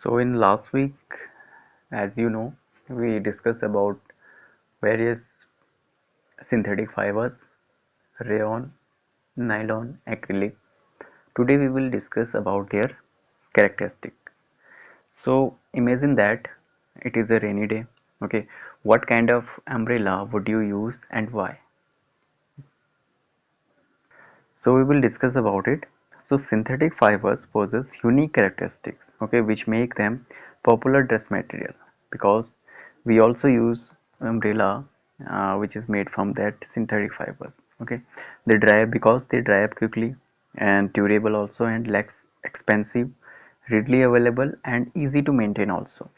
So in last week, as you know, we discussed about various synthetic fibers, rayon, nylon, acrylic. Today we will discuss about their characteristic. So imagine that it is a rainy day. Okay, what kind of umbrella would you use and why? So we will discuss about it. So synthetic fibers possess unique characteristics, okay, which make them popular dress material because we also use umbrella which is made from that synthetic fibers. Okay, they dry up because they dry up quickly and durable also and less expensive, readily available and easy to maintain also.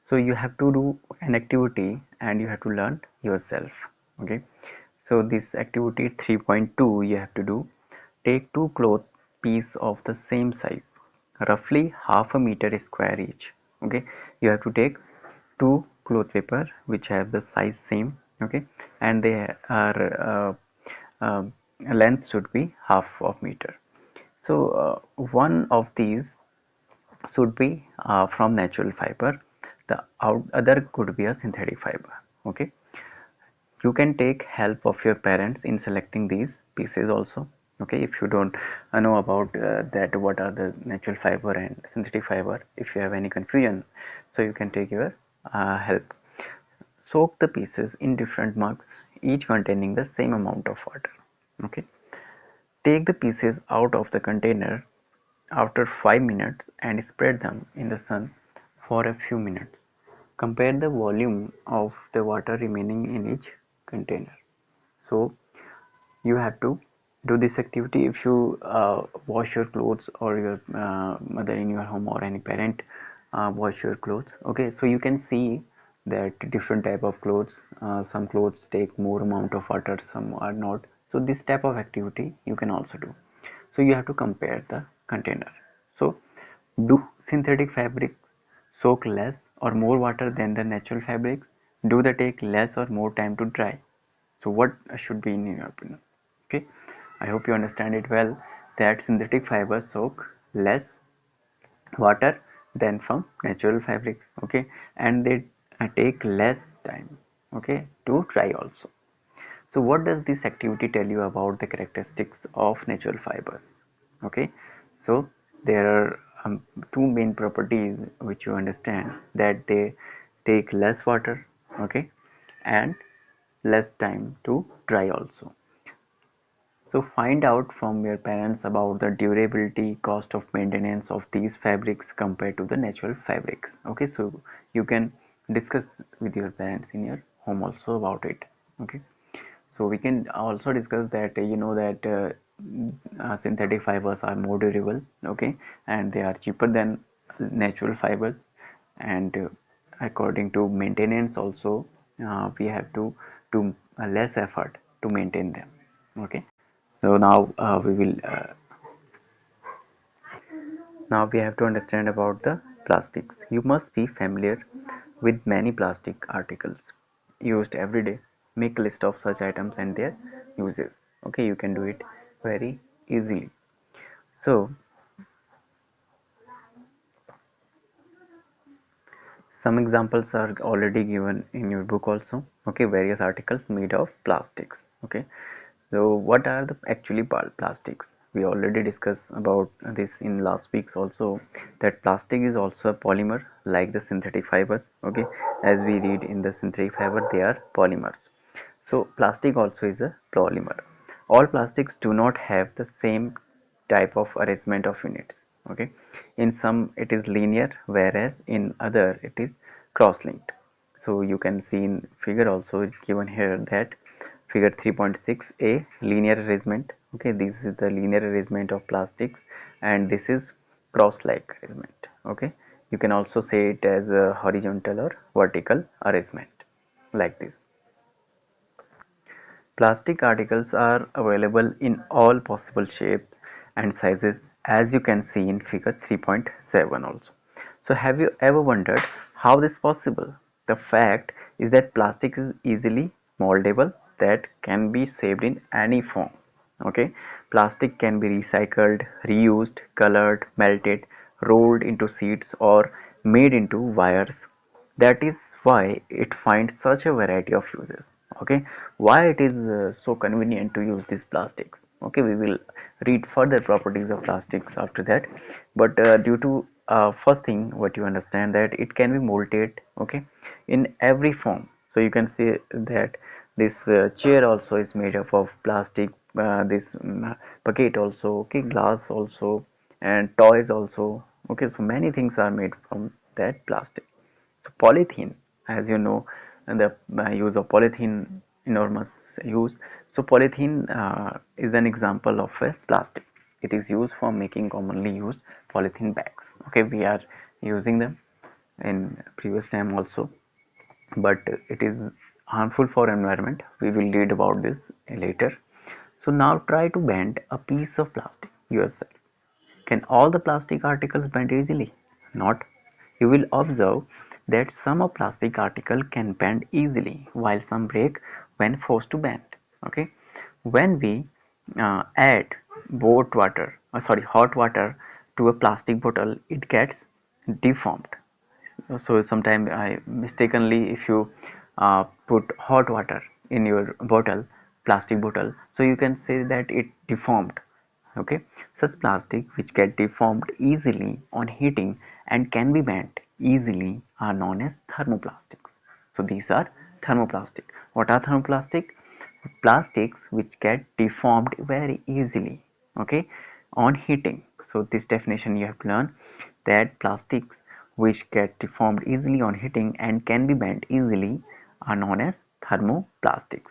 So you have to do an activity and you have to learn yourself. Okay, so this activity 3.2 you have to do. Take two cloth piece of the same size, roughly half a meter square each. Okay, you have to take two cloth paper which have the size same. Okay, and they are length should be half of meter. So one of these should be from natural fiber. The other could be a synthetic fiber. Okay, you can take help of your parents in selecting these pieces also. Okay, if you don't know about that what are the natural fiber and synthetic fiber, if you have any confusion, so you can take your help. Soak the pieces in different mugs, each containing the same amount of water. Okay, take the pieces out of the container after 5 minutes and spread them in the sun for a few minutes. Compare the volume of the water remaining in each container. So you have to do this activity if you wash your clothes or your mother in your home or any parent wash your clothes. Okay, so you can see that different type of clothes, some clothes take more amount of water, some are not. So this type of activity you can also do. So you have to compare the container. So do synthetic fabrics soak less or more water than the natural fabrics? Do they take less or more time to dry? So what should be in your opinion? Okay, I hope you understand it well that synthetic fibers soak less water than from natural fabrics. Okay, and they take less time, okay, to dry also. So what does this activity tell you about the characteristics of natural fibers? Okay, so there are two main properties which you understand, that they take less water, okay, and less time to dry also. So find out from your parents about the durability, cost of maintenance of these fabrics compared to the natural fabrics. Okay, so you can discuss with your parents in your home also about it. Okay, so we can also discuss that that synthetic fibers are more durable. Okay, and they are cheaper than natural fibers, and according to maintenance also we have to do less effort to maintain them. Okay, so now we have to understand about the plastics. You must be familiar with many plastic articles used every day. Make a list of such items and their uses. Okay, you can do it very easily. So some examples are already given in your book also. Okay, various articles made of plastics. Okay, so what are the actually plastics? We already discussed about this in last weeks also, that plastic is also a polymer like the synthetic fibers. Okay, as we read in the synthetic fiber, they are polymers. So plastic also is a polymer. All plastics do not have the same type of arrangement of units. Okay, in some it is linear, whereas in other it is cross-linked. So you can see in figure also is given here that figure 3.6 a linear arrangement. Okay, this is the linear arrangement of plastics and this is cross-like arrangement. Okay, you can also say it as a horizontal or vertical arrangement like this. Plastic articles are available in all possible shapes and sizes, as you can see in figure 3.7 also. So have you ever wondered how this is possible? The fact is that plastic is easily moldable, that can be shaped in any form. Okay, plastic can be recycled, reused, colored, melted, rolled into sheets, or made into wires. That is why it finds such a variety of uses. Okay, why it is so convenient to use these plastics. Okay, we will read further properties of plastics after that, but due to first thing what you understand that it can be molded, okay, in every form. So you can see that this chair also is made up of plastic, this bucket also, okay, glass also, and toys also. Okay, so many things are made from that plastic. So polythene, as you know, and the use of polythene, enormous use. So polythene is an example of a plastic. It is used for making commonly used polythene bags. Okay, we are using them in previous time also, but it is harmful for environment. We will read about this later. So now try to bend a piece of plastic yourself. Can all the plastic articles bend easily? Not. You will observe that some of plastic article can bend easily while some break when forced to bend. Okay. When we add hot water to a plastic bottle, it gets deformed. So sometimes I mistakenly, if you put hot water in your bottle, plastic bottle, so you can say that it deformed. Okay, such plastic which get deformed easily on heating and can be bent easily are known as thermoplastics. So these are thermoplastic. What are thermoplastic? Plastics which get deformed very easily, okay, on heating. So this definition you have to learn, that plastics which get deformed easily on heating and can be bent easily are known as thermoplastics.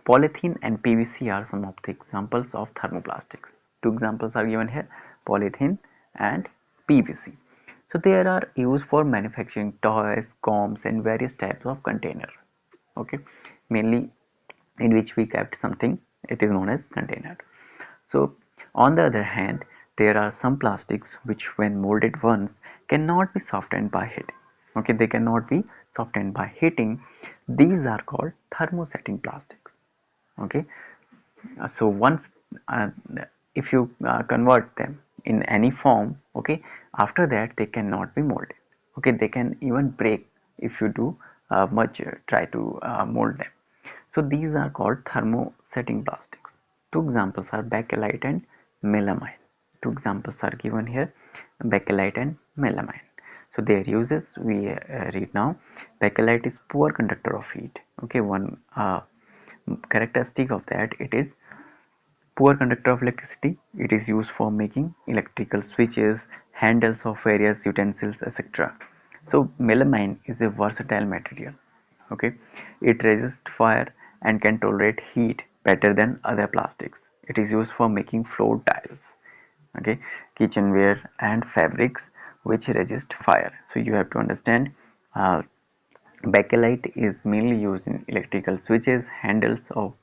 Polythene and PVC are some of the examples of thermoplastics. Two examples are given here, polythene and PVC. So they are used for manufacturing toys, combs, and various types of container. Okay, mainly in which we kept something, it is known as container. So on the other hand, there are some plastics which when molded once cannot be softened by heating. Okay, they cannot be softened by heating. These are called thermosetting plastics. Okay, so once uh, if you convert them in any form, okay, after that they cannot be molded. Okay, they can even break if you do much try to mold them. So these are called thermosetting plastics. Two examples are bakelite and melamine. Two examples are given here, bakelite and melamine. So their uses we read now. Bakelite is poor conductor of heat. Okay, one characteristic of that, it is poor conductor of electricity. It is used for making electrical switches, handles of various utensils, etc. So melamine is a versatile material. Okay, it resists fire and can tolerate heat better than other plastics. It is used for making floor tiles, okay, kitchenware and fabrics which resist fire. So you have to understand, uh, bakelite is mainly used in electrical switches, handles of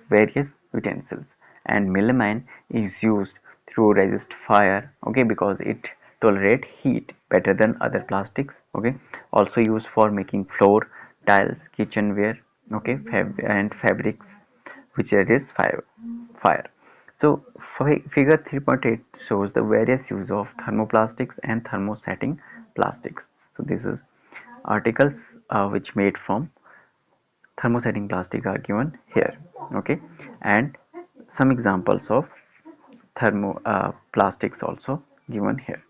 various utensils, and melamine is used to resist fire, okay, because it tolerate heat better than other plastics. Okay, also used for making floor tiles, kitchenware, okay, and fabrics which resist fire. So figure 3.8 shows the various use of thermoplastics and thermosetting plastics. So this is articles which made from thermosetting plastic are given here. Okay, and some examples of thermo plastics also given here.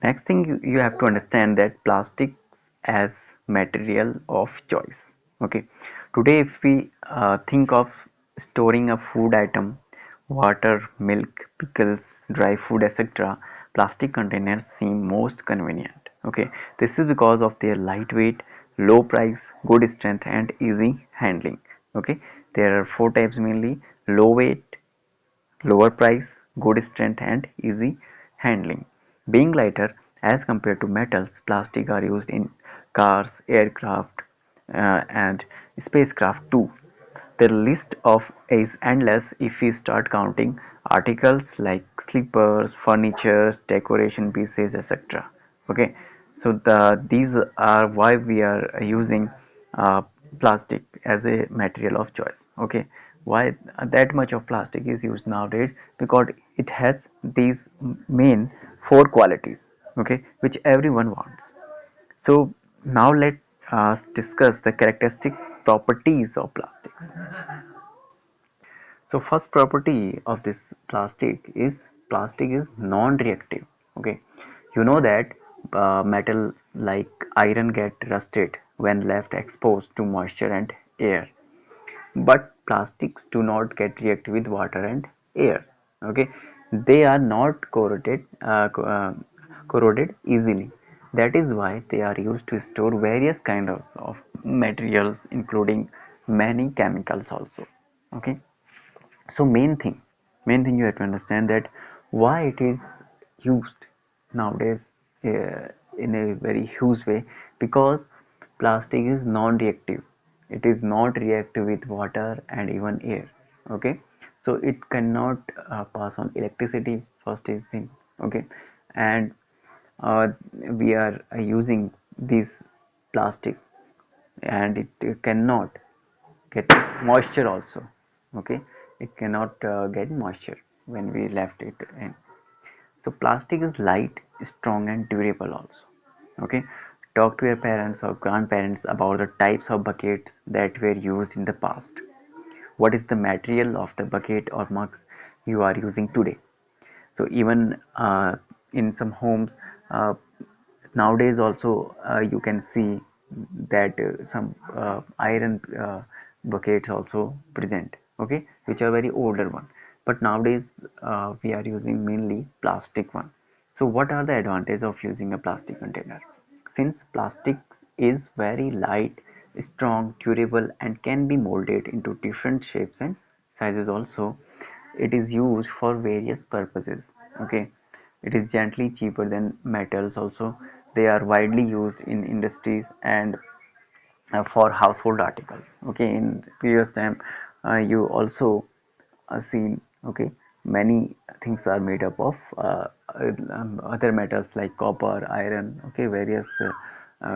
Next thing, you have to understand that plastic as material of choice. Okay, today if we think of storing a food item, water, milk, pickles, dry food, etc., plastic containers seem most convenient. Okay, this is because of their lightweight, low price, good strength, and easy handling. Okay, there are four types mainly: low weight, lower price, good strength, and easy handling. Being lighter as compared to metals, plastic are used in cars, aircraft, and spacecraft too. The list of is endless if we start counting articles like slippers, furniture, decoration pieces, etc. Okay, so these are why we are using uh, plastic as a material of choice. Okay, Why that much of plastic is used nowadays? Because it has these main four qualities, okay, which everyone wants. So now let us discuss the characteristic properties of plastic. So first property of this plastic is non-reactive. Okay, you know that metal like iron get rusted when left exposed to moisture and air, but plastics do not get react with water and air. Okay, they are not corroded easily. That is why they are used to store various kinds of materials, including many chemicals also. Okay, so main thing you have to understand that why it is used nowadays in a very huge way, because plastic is non-reactive. It is not reactive with water and even air. Okay, so it cannot pass on electricity, first is thing. Okay, and uh, we are using this plastic, and it cannot get moisture also. Okay, it cannot get moisture when we left it in. So plastic is light, strong and durable also. Okay, talk to your parents or grandparents about the types of buckets that were used in the past. What is the material of the bucket or mugs you are using today? So even in some homes nowadays also you can see that some iron buckets also present, okay, which are very older one, but nowadays we are using mainly plastic one. So what are the advantages of using a plastic container? Since plastic is very light, strong, durable and can be molded into different shapes and sizes also, it is used for various purposes. Okay, it is gently cheaper than metals also. They are widely used in industries and for household articles. Okay, in previous time you also seen, okay, many things are made up of other metals like copper, iron. Okay, various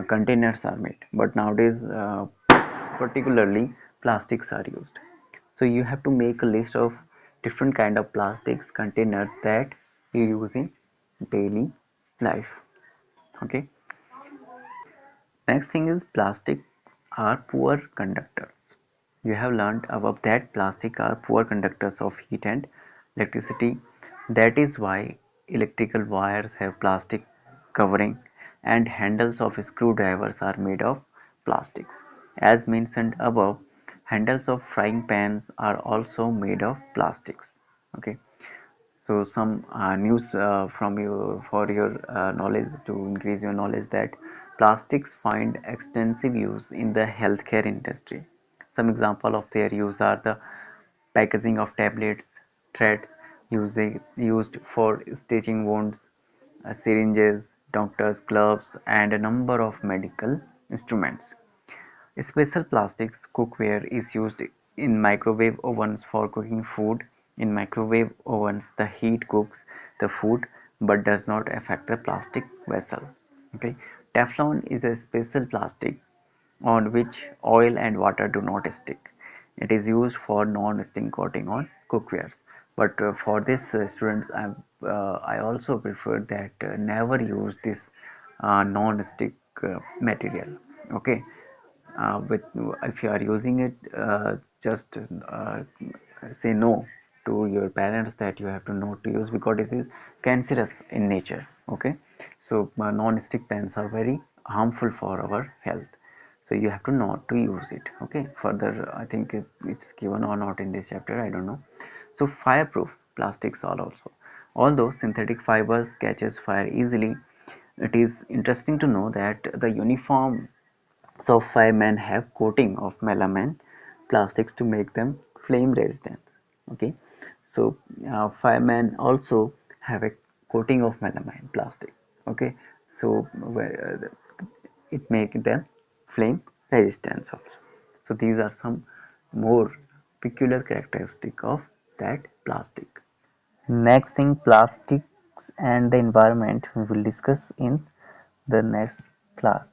containers are made, but nowadays particularly plastics are used. So you have to make a list of different kind of plastics containers that you use in daily life. Okay, next thing is plastic are poor conductors. You have learned above that plastic are poor conductors of heat and electricity. That is why electrical wires have plastic covering, and handles of screwdrivers are made of plastic. As mentioned above, handles of frying pans are also made of plastics. Okay, so some news from you for your knowledge, to increase your knowledge, that plastics find extensive use in the healthcare industry. Some example of their use are the packaging of tablets, threads used for stitching wounds, syringes, doctors' gloves, and a number of medical instruments. Special plastics cookware is used in microwave ovens for cooking food. In microwave ovens, the heat cooks the food but does not affect the plastic vessel. Okay. Teflon is a special plastic on which oil and water do not stick. It is used for non-stick coating on cookwares. But for this students, I also prefer that never use this non-stick material. Okay, with if you are using it, just say no to your parents that you have to not to use, because this is cancerous in nature. Okay, so non-stick pans are very harmful for our health, so you have to not to use it. Okay, further I think it's given or not in this chapter, I don't know. So fireproof plastics are also, although synthetic fibers catches fire easily, it is interesting to know that the uniform. So firemen have coating of melamine plastics to make them flame resistant. Okay, so firemen also have a coating of melamine plastic. Okay, so it makes them flame resistant also. So these are some more peculiar characteristic of that plastic. Next thing, plastics and the environment, we will discuss in the next class.